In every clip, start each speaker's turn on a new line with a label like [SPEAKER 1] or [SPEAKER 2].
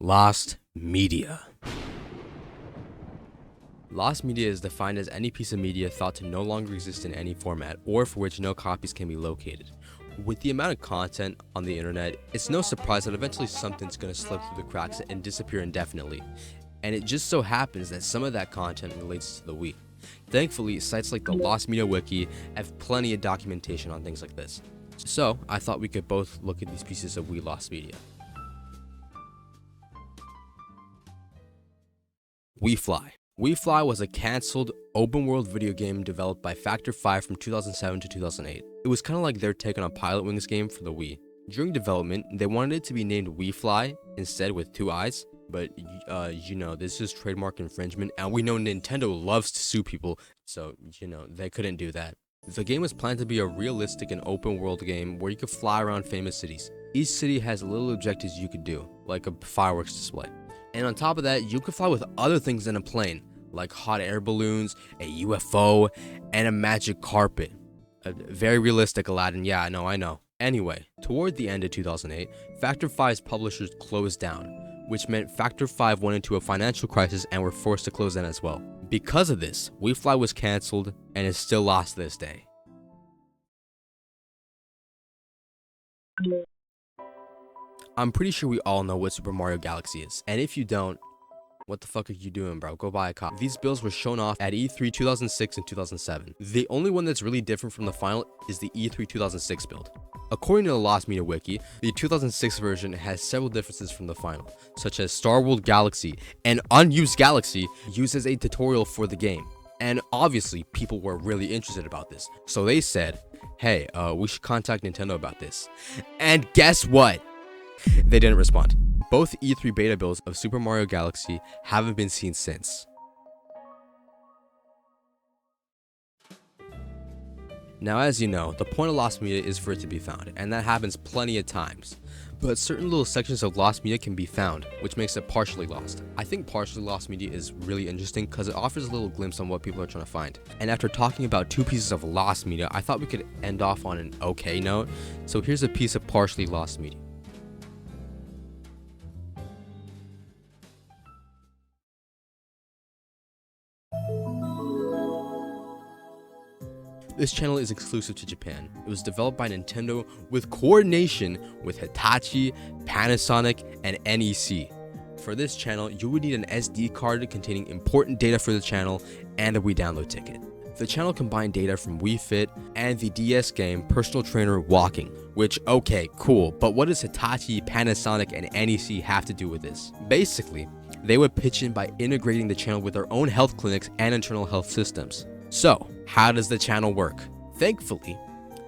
[SPEAKER 1] Lost Media. Lost media is defined as any piece of media thought to no longer exist in any format, or for which no copies can be located. With the amount of content on the internet, it's no surprise that eventually something's going to slip through the cracks and disappear indefinitely. And it just so happens that some of that content relates to the Wii. Thankfully, sites like the Lost Media Wiki have plenty of documentation on things like this. So, I thought we could both look at these pieces of Wii Lost Media. WiiFly. WiiFly was a cancelled open-world video game developed by Factor 5 from 2007 to 2008. It was kind of like their take on a Pilot Wings game for the Wii. During development, they wanted it to be named WiiFly instead with 2 eyes, but this is trademark infringement, and we know Nintendo loves to sue people, so they couldn't do that. The game was planned to be a realistic and open-world game where you could fly around famous cities. Each city has little objectives you could do, like a fireworks display. And on top of that, you could fly with other things than a plane, like hot air balloons, a UFO, and a magic carpet. Very realistic, Aladdin. Yeah, I know. Anyway, toward the end of 2008, Factor 5's publishers closed down, which meant Factor 5 went into a financial crisis and were forced to close down as well. Because of this, WiiFly was cancelled and is still lost to this day. I'm pretty sure we all know what Super Mario Galaxy is, and if you don't, what the fuck are you doing, bro? Go buy a copy. These builds were shown off at E3 2006 and 2007. The only one that's really different from the final is the E3 2006 build. According to the Lost Media Wiki, the 2006 version has several differences from the final, such as Star World Galaxy, an unused galaxy used as a tutorial for the game. And obviously, people were really interested about this, so they said, hey, we should contact Nintendo about this. And guess what? They didn't respond. Both E3 beta builds of Super Mario Galaxy haven't been seen since. Now, as you know, the point of Lost Media is for it to be found, and that happens plenty of times. But certain little sections of Lost Media can be found, which makes it partially lost. I think partially lost media is really interesting because it offers a little glimpse on what people are trying to find. And after talking about 2 pieces of lost media, I thought we could end off on an okay note. So here's a piece of partially lost media. This channel is exclusive to Japan. It was developed by Nintendo with coordination with Hitachi, Panasonic, and NEC. For this channel, you would need an SD card containing important data for the channel and a Wii download ticket. The channel combined data from Wii Fit and the DS game Personal Trainer Walking, which, okay, cool, but what does Hitachi, Panasonic, and NEC have to do with this? Basically, they would pitch in by integrating the channel with their own health clinics and internal health systems. So, how does the channel work? Thankfully,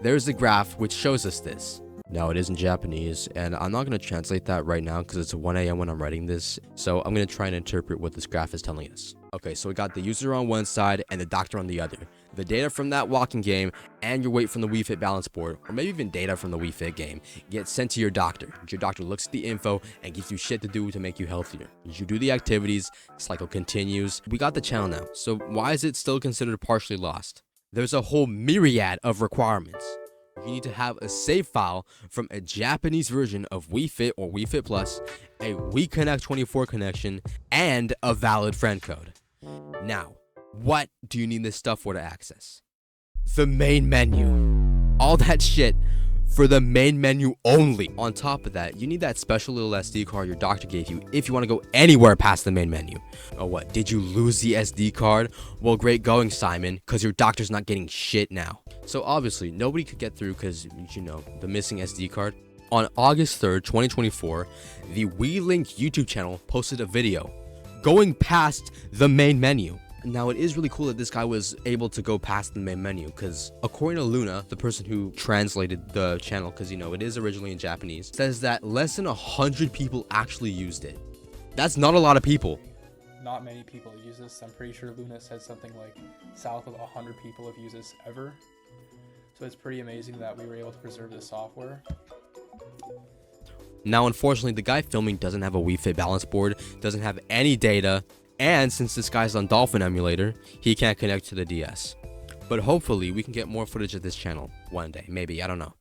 [SPEAKER 1] there's a graph which shows us this. Now, it is in Japanese, and I'm not going to translate that right now because it's 1 a.m. when I'm writing this, so I'm going to try and interpret what this graph is telling us. Okay, so we got the user on one side and the doctor on the other. The data from that walking game and your weight from the Wii Fit balance board, or maybe even data from the Wii Fit game, gets sent to your doctor. Your doctor looks at the info and gives you shit to do to make you healthier. You do the activities, cycle continues. We got the channel now, so why is it still considered partially lost? There's a whole myriad of requirements. You need to have a save file from a Japanese version of Wii Fit or Wii Fit Plus, a Wii Connect 24 connection, and a valid friend code. Now, what do you need this stuff for to access? The main menu. All that shit for the main menu only. On top of that, you need that special little SD card your doctor gave you if you want to go anywhere past the main menu. Oh, what? Did you lose the SD card? Well, great going, Simon, because your doctor's not getting shit now. So obviously, nobody could get through because, the missing SD card. On August 3rd, 2024, the Wii Link YouTube channel posted a video going past the main menu. Now, it is really cool that this guy was able to go past the main menu because according to Luna, the person who translated the channel, because it is originally in Japanese, says that less than 100 people actually used it. That's not a lot of people.
[SPEAKER 2] Not many people use this. I'm pretty sure Luna said something like south of 100 people have used this ever. So it's pretty amazing that we were able to preserve this software.
[SPEAKER 1] Now, unfortunately, the guy filming doesn't have a Wii Fit balance board, doesn't have any data, and since this guy's on Dolphin emulator, he can't connect to the DS. But hopefully, we can get more footage of this channel one day, maybe, I don't know.